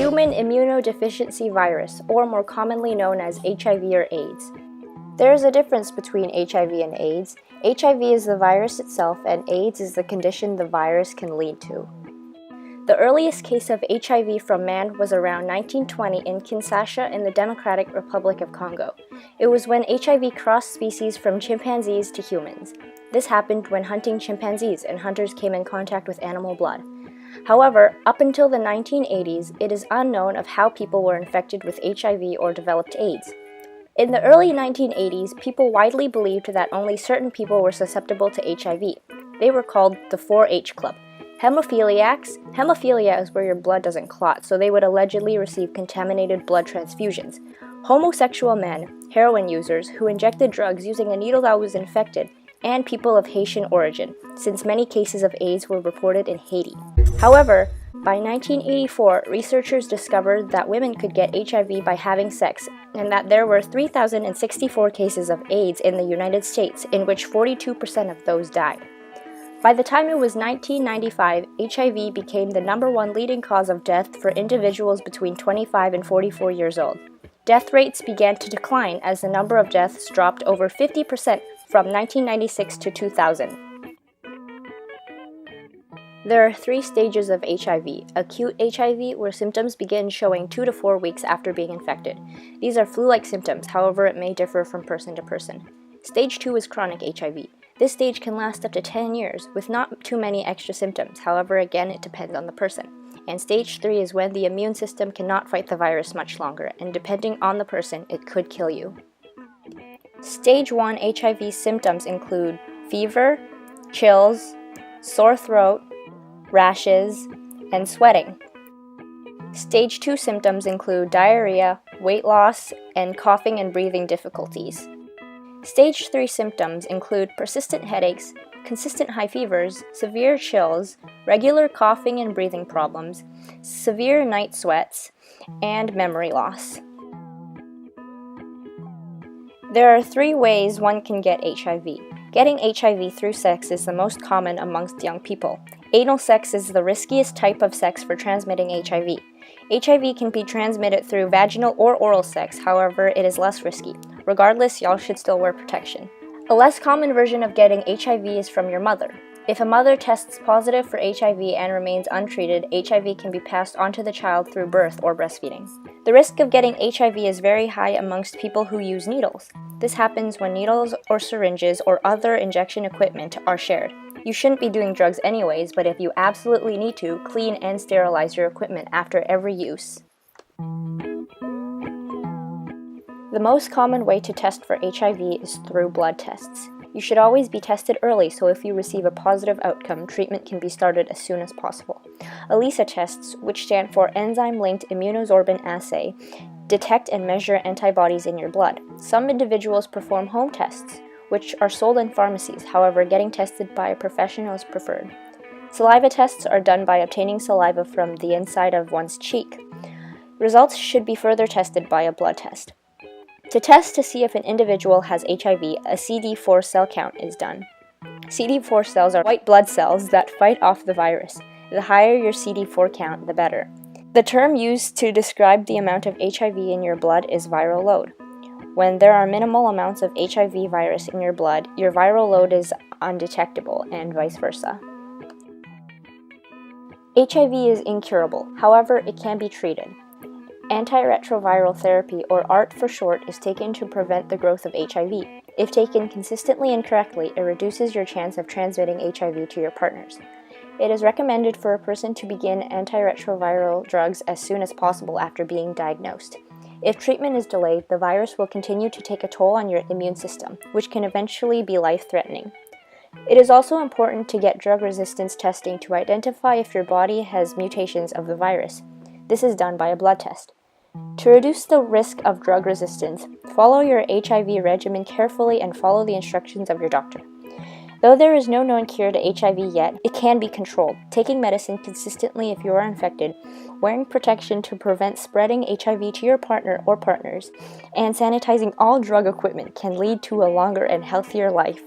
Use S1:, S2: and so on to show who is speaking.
S1: human immunodeficiency virus, or more commonly known as HIV or AIDS. There is a difference between HIV and AIDS. HIV is the virus itself, and AIDS is the condition the virus can lead to. The earliest case of HIV from man was around 1920 in Kinshasa in the Democratic Republic of Congo. It was when HIV crossed species from chimpanzees to humans. This happened when hunting chimpanzees and hunters came in contact with animal blood. However, up until the 1980s, it is unknown of how people were infected with HIV or developed AIDS. In the early 1980s, people widely believed that only certain people were susceptible to HIV. They were called the 4-H Club. Hemophiliacs. Hemophilia is where your blood doesn't clot, so they would allegedly receive contaminated blood transfusions. Homosexual men, heroin users who injected drugs using a needle that was infected, and people of Haitian origin, since many cases of AIDS were reported in Haiti. However, by 1984, researchers discovered that women could get HIV by having sex, and that there were 3,064 cases of AIDS in the United States, in which 42% of those died. By the time it was 1995, HIV became the #1 leading cause of death for individuals between 25 and 44 years old. Death rates began to decline as the number of deaths dropped over 50% from 1996 to 2000. There are 3 stages of HIV. Acute HIV, where symptoms begin showing 2 to 4 weeks after being infected. These are flu-like symptoms, however it may differ from person to person. Stage 2 is chronic HIV. This stage can last up to 10 years, with not too many extra symptoms, however again it depends on the person. And stage 3 is when the immune system cannot fight the virus much longer, and depending on the person, it could kill you. Stage 1 HIV symptoms include fever, chills, sore throat, rashes, and sweating. Stage 2 symptoms include diarrhea, weight loss, and coughing and breathing difficulties. Stage 3 symptoms include persistent headaches, consistent high fevers, severe chills, regular coughing and breathing problems, severe night sweats, and memory loss. There are 3 ways one can get HIV. Getting HIV through sex is the most common amongst young people. Anal sex is the riskiest type of sex for transmitting HIV. HIV can be transmitted through vaginal or oral sex, however, it is less risky. Regardless, y'all should still wear protection. A less common version of getting HIV is from your mother. If a mother tests positive for HIV and remains untreated, HIV can be passed on to the child through birth or breastfeeding. The risk of getting HIV is very high amongst people who use needles. This happens when needles or syringes or other injection equipment are shared. You shouldn't be doing drugs anyways, but if you absolutely need to, clean and sterilize your equipment after every use. The most common way to test for HIV is through blood tests. You should always be tested early, so if you receive a positive outcome, treatment can be started as soon as possible. ELISA tests, which stand for Enzyme-Linked Immunosorbent Assay, detect and measure antibodies in your blood. Some individuals perform home tests, which are sold in pharmacies. However, getting tested by a professional is preferred. Saliva tests are done by obtaining saliva from the inside of one's cheek. Results should be further tested by a blood test. To test to see if an individual has HIV, a CD4 cell count is done. CD4 cells are white blood cells that fight off the virus. The higher your CD4 count, the better. The term used to describe the amount of HIV in your blood is viral load. When there are minimal amounts of HIV virus in your blood, your viral load is undetectable, and vice versa. HIV is incurable, however, it can be treated. Antiretroviral therapy, or ART for short, is taken to prevent the growth of HIV. If taken consistently and correctly, it reduces your chance of transmitting HIV to your partners. It is recommended for a person to begin antiretroviral drugs as soon as possible after being diagnosed. If treatment is delayed, the virus will continue to take a toll on your immune system, which can eventually be life-threatening. It is also important to get drug resistance testing to identify if your body has mutations of the virus. This is done by a blood test. To reduce the risk of drug resistance, follow your HIV regimen carefully and follow the instructions of your doctor. Though there is no known cure to HIV yet, it can be controlled. Taking medicine consistently if you are infected, wearing protection to prevent spreading HIV to your partner or partners, and sanitizing all drug equipment can lead to a longer and healthier life.